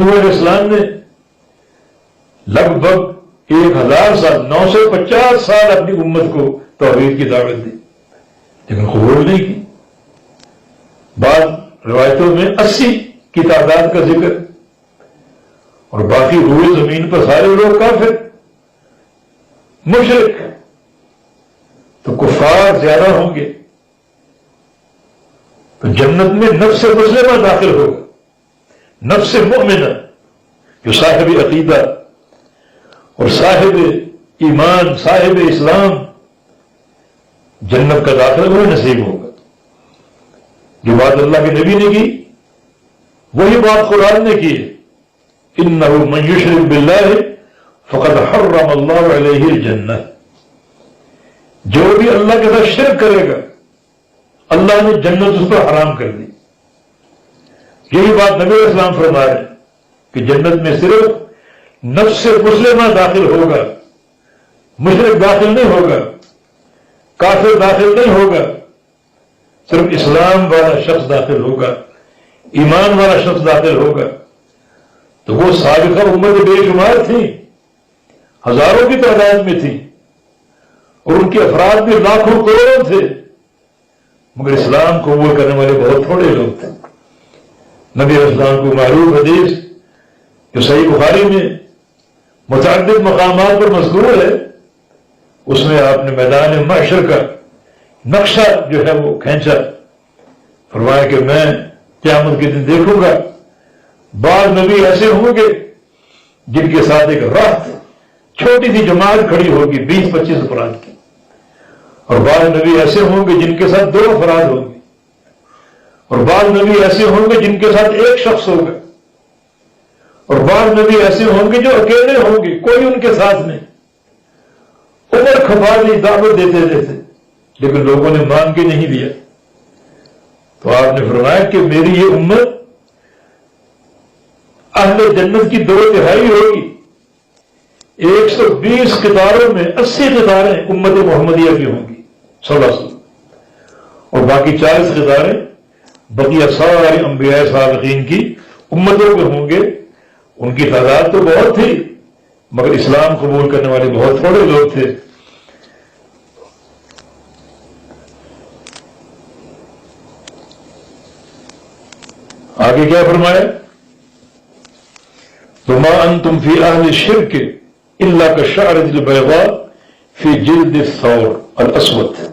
نوح علیہ السلام نے لگ بھگ 1000 سال 950 سال اپنی امت کو توحید کی دعوت دی، لیکن قبول نہیں کی۔ بعض روایتوں میں 80 کی تعداد کا ذکر، اور باقی روئے زمین پر سارے لوگ کافر مشرک، تو کفار زیادہ ہوں گے۔ تو جنت میں نفس مسلمہ داخل ہوگا، نفس مؤمنہ جو صاحب عقیدہ اور صاحب ایمان صاحب اسلام، جنت کا داخلہ وہ نصیب ہوگا۔ جو بات اللہ کے نبی نے کی وہی بات قرآن نے کی ہے، اِنَّهُ مَن يُشْرِكْ بِاللَّهِ فَقَدْ حَرَّمَ اللَّهُ عَلَيْهِ الْجَنَّةَ، جو بھی اللہ کے ساتھ شرک کرے گا اللہ نے جنت اس پر حرام کر دی۔ یہی بات نبی علیہ السلام فرما رہے ہیں کہ جنت میں صرف نفس مسلمہ داخل ہوگا، مشرک داخل نہیں ہوگا، کافر داخل نہیں ہوگا، صرف اسلام والا شخص داخل ہوگا، ایمان والا شخص داخل ہوگا۔ تو وہ سابقہ امت بے شمار تھی، ہزاروں کی تعداد میں تھی، اور ان کے افراد بھی لاکھوں کروڑوں تھے، مگر اسلام قبول کرنے والے بہت تھوڑے لوگ تھے۔ نبی علیہ السلام کو معروف حدیث جو صحیح بخاری میں متعدد مقامات پر مذکور ہے، اس میں آپ نے میدان محشر کا نقشہ جو ہے وہ کھینچا، فرمایا کہ میں قیامت کے دن دیکھوں گا بعض نبی ایسے ہوں گے جن کے ساتھ ایک راحت چھوٹی سی جماعت کھڑی ہوگی 20-25 افراد کی، اور بعض نبی ایسے ہوں گے جن کے ساتھ 2 افراد ہوں گے، اور بعض نبی ایسے ہوں گے جن کے ساتھ 1 شخص ہوگا، اور بعض نبی ایسے ہوں گے جو اکیلے ہوں گے، کوئی ان کے ساتھ نہیں۔ عمر کھپا دی دعوت دیتے دیتے، لیکن لوگوں نے مان کے نہیں دیا۔ تو آپ نے فرمایا کہ میری یہ امت اہل جنت کی 2/3 ہوگی، 120 قطاروں میں 80 قطاریں امت محمدیہ کی ہوں گی صلی اللہ علیہ وسلم، اور باقی 40 قطاریں بقیہ سارے انبیاء صالحین کی امتوں کے ہوں گے۔ ان کی تعداد تو بہت تھی، مگر اسلام قبول کرنے والے بہت تھوڑے لوگ تھے۔ آگے کیا فرمایا؟ وَمَا أَنْتُمْ فِي أَهْلِ الشِّرْكِ إِلَّا كَالشَّعْرَةِ الْبَيْضَاءِ فِي جِلْدِ الثَّوْرِ الْأَسْوَدِ۔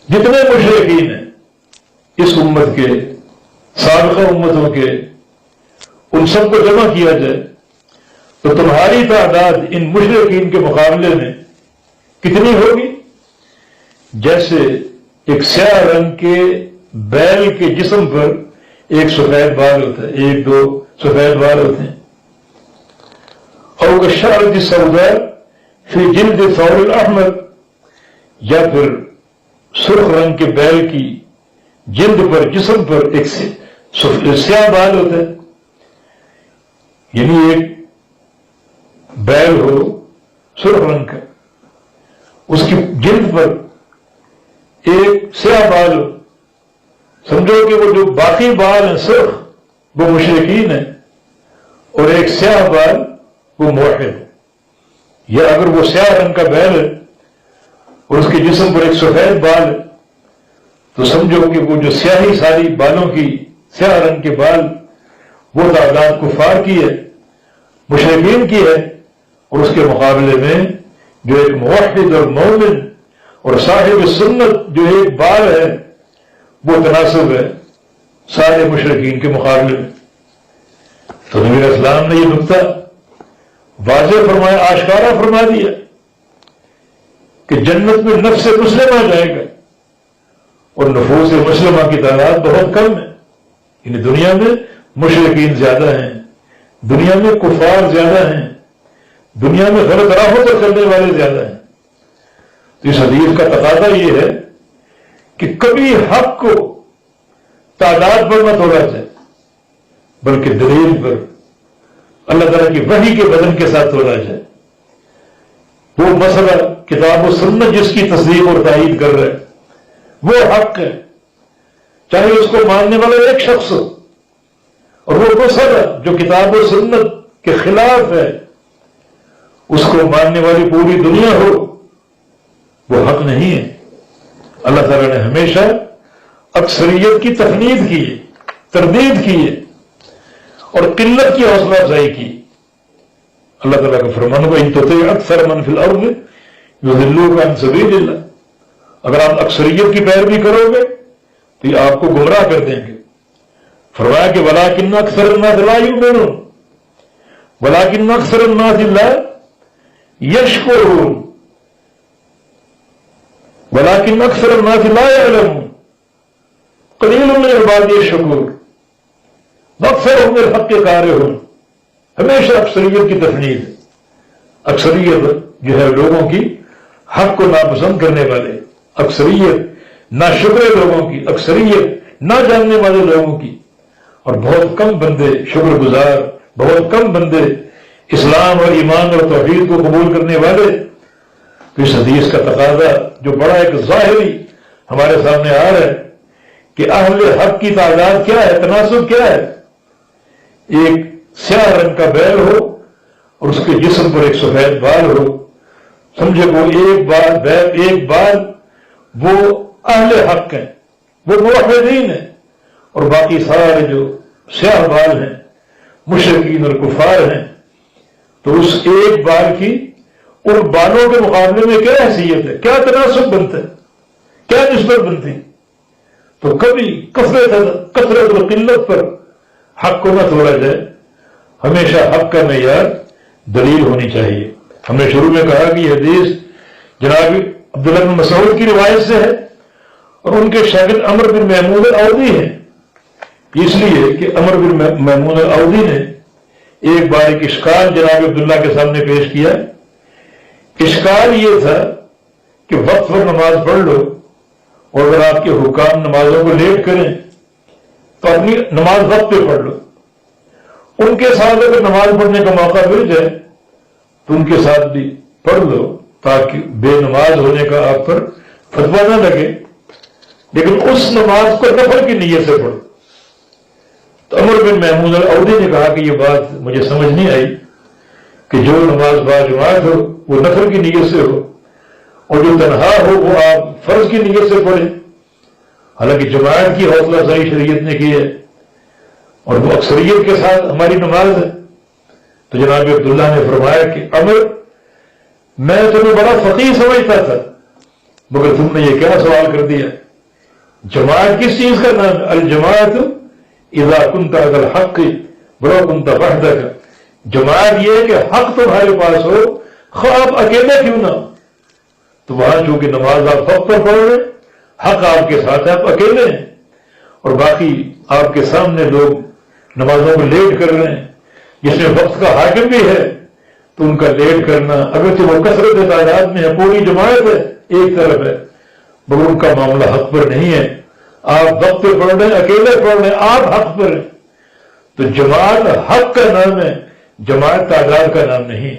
جتنے مشرکین ہیں اس امت کے، سابقہ امتوں کے، ان سب کو جمع کیا جائے تو تمہاری تعداد ان مشرکین کے مقابلے میں کتنی ہوگی؟ جیسے ایک سیاہ رنگ کے بیل کے جسم پر ایک سفید بال ہوتا ہے، 1-2 سفید بال ہوتے ہیں، اور كالشعرة السوداء فی جلد الثور الاحمر، یا پھر سرخ رنگ کے بیل کی جلد پر جسم پر ایک سیاہ بال ہوتا ہے۔ یعنی ایک بیل ہو سرخ رنگ کا، اس کی جلد پر ایک سیاہ بال ہو، سمجھو کہ وہ جو باقی بال ہیں سرخ وہ مشرکین ہیں، اور ایک سیاہ بال وہ موحد ہے۔ یا اگر وہ سیاہ رنگ کا بیل ہے اور اس کے جسم پر ایک سفید بال ہے تو سمجھو کہ وہ جو سیاہی ساری بالوں کی، سیاہ رنگ کے بال، وہ تعداد کفار کی ہے، مشرکین کی ہے، اور اس کے مقابلے میں جو ایک موحد اور مومن اور صاحب سنت جو ایک بال ہے وہ تناسب ہے سارے مشرکین کے مقابلے میں۔ تو نبی علیہ السلام نے یہ نقطہ واضح فرمایا، آشکارا فرما دیا کہ جنت میں نفس مسلمہ جائے گا، اور نفوس مسلمہ کی تعداد بہت کم ہے۔ یعنی دنیا میں مشرکین زیادہ ہیں، دنیا میں کفار زیادہ ہیں، دنیا میں غلط راہوں پر چلنے والے زیادہ ہیں۔ تو اس حدیث کا تقاضا یہ ہے کہ کبھی حق کو تعداد پر نہ توڑا جائے، بلکہ دلیل پر، اللہ تعالیٰ کی وحی کے بدن کے ساتھ توڑا جائے۔ وہ مسئلہ کتاب و سنت جس کی تصدیق اور تائید کر رہے وہ حق ہے، چاہے اس کو ماننے والا ایک شخص ہو اور وہ نصر جو کتاب و سنت کے خلاف ہے، اس کو ماننے والی پوری دنیا ہو، وہ حق نہیں ہے۔ اللہ تعالیٰ نے ہمیشہ اکثریت کی تفنید کی ہے، تردید کی ہے، اور قلت کی حوصلہ افزائی کی۔ اللہ تعالیٰ کا فرمان ہوا ان تطیع اکثر من فی الارض یضلوک عن سبیل اللہ، اگر آپ اکثریت کی پیروی کرو گے تو یہ آپ کو گمراہ کر دیں گے۔ فرمایا کہ ولکن اکثر الناس لا یؤمنون ولکن اکثر الناس لا یشکرون ولکن اکثر الناس لا یعلمون قلیل من عبادی الشکور واکثرهم للحق کارہون۔ ہمیشہ اکثریت کی تفنید، اکثریت جو ہے لوگوں کی حق کو ناپسند کرنے والے، اکثریت ناشکر لوگوں کی، اکثریت نہ جاننے والے لوگوں کی، اور بہت کم بندے شکر گزار، بہت کم بندے اسلام اور ایمان اور توحید کو قبول کرنے والے۔ تو اس حدیث کا تقاضا جو بڑا ایک ظاہری ہمارے سامنے آ رہا ہے کہ اہل حق کی تعداد کیا ہے، تناسب کیا ہے۔ ایک سیاہ رنگ کا بیل ہو اور اس کے جسم پر ایک سفید بال ہو، سمجھے وہ ایک بال وہ اہل حق ہیں، وہ موحدین ہیں، اور باقی سارے جو سیاہ بال ہیں مشرکین اور کفار ہیں۔ تو اس ایک بال کی ان بالوں کے مقابلے میں کیا حیثیت ہے، کیا تناسب بنتا ہے، کیا نسبت بنتی۔ تو کبھی کثرت و قلت پر حق کو نہ توڑا جائے، ہمیشہ حق کا معیار دلیل ہونی چاہیے۔ ہم نے شروع میں کہا کہ یہ حدیث جناب عبداللہ بن مسعود کی روایت سے ہے، اور ان کے شاگرد عمر بن محمود العودی ہیں، اس لیے کہ عمر بن محمود العودی نے ایک بار ایک اشکال جناب عبداللہ کے سامنے پیش کیا۔ اشکال یہ تھا کہ وقت پر نماز پڑھ لو، اور اگر آپ کے حکام نمازوں کو لیٹ کریں تو اپنی نماز وقت پہ پڑھ لو۔ ان کے ساتھ اگر نماز پڑھنے کا موقع مل جائے تو ان کے ساتھ بھی پڑھ لو، تاکہ بے نماز ہونے کا آپ پر فتویٰ نہ لگے، لیکن اس نماز کو نفل کی نیت سے پڑھو۔ تو عمر بن محمود العودی نے کہا کہ یہ بات مجھے سمجھ نہیں آئی کہ جو نماز باجماعت ہو وہ نفل کی نیت سے ہو، اور جو تنہا ہو وہ آپ فرض کی نیت سے پڑھیں۔ حالانکہ جماعت کی حوصلہ افزائی شریعت نے کی ہے، اور وہ اکثریت کے ساتھ ہماری نماز ہے۔ تو جناب عبداللہ نے فرمایا کہ عمر، میں تمہیں بڑا فقیہ سمجھتا تھا، مگر تم نے یہ کیا سوال کر دیا؟ جماعت کس چیز کا نام ہے؟ الجماعت اذا كنت على الحق ولو كنت وحدك۔ جماعت یہ ہے کہ حق تمہارے پاس ہو، خواہ آپ اکیلے کیوں نہ ہو۔ تو وہاں چونکہ نماز آپ وقت پر پڑھ رہے ہیں، حق آپ کے ساتھ ہے، آپ اکیلے ہیں، اور باقی آپ کے سامنے لوگ نمازوں کو لیٹ کر رہے ہیں، جس میں وقت کا حاکم بھی ہے، تو ان کا لیٹ کرنا، اگرچہ وہ کثرت تعداد میں ہے، پوری جماعت ہے، ایک طرف ہے، مگر ان کا معاملہ حق پر نہیں ہے۔ آپ وقت پہ پڑھ رہے ہیں، اکیلے پڑھ رہے ہیں، آپ حق پر ہیں۔ تو جماعت حق کا نام ہے، جماعت تعداد کا نام نہیں۔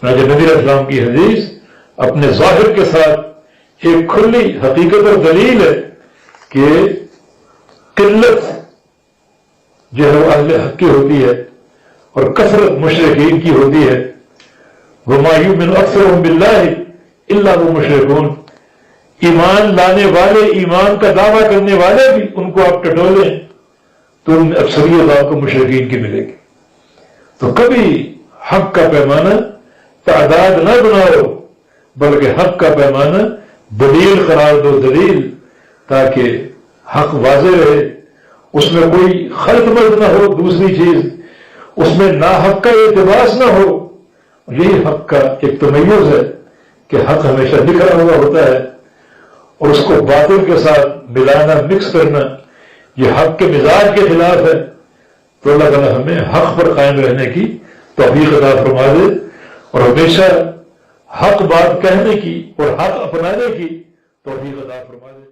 چنانچہ نبی علیہ السلام کی حدیث اپنے ظاہر کے ساتھ ایک کھلی حقیقت اور دلیل ہے کہ قلت جو ہے وہ اہل حق کی ہوتی ہے اور کثرت مشرکین کی ہوتی ہے۔ وَمَا يُؤْمِنُ أَكْثَرُهُم بِاللَّهِ إِلَّا هُمْ مُشْرِكُونَ۔ ایمان لانے والے، ایمان کا دعویٰ کرنے والے بھی ان کو آپ ٹٹولیں تو ان میں اکثریت آپ کو مشرکین کی ملے گی۔ تو کبھی حق کا پیمانہ تعداد نہ بناؤ، بلکہ حق کا پیمانہ دلیل قرار دو، دلیل، تاکہ حق واضح رہے، اس میں کوئی خلط ملط نہ ہو، دوسری چیز اس میں ناحق کا اعتباس نہ ہو۔ یہی حق کا ایک تمیز ہے کہ حق ہمیشہ بکھرا ہوا ہوتا ہے، اور اس کو باطل کے ساتھ ملانا، مکس کرنا، یہ حق کے مزاج کے خلاف ہے۔ تو اللہ تعالیٰ ہمیں حق پر قائم رہنے کی توفیق عطا فرما دے، اور ہمیشہ حق بات کہنے کی اور حق اپنانے کی توفیق عطا فرما دے۔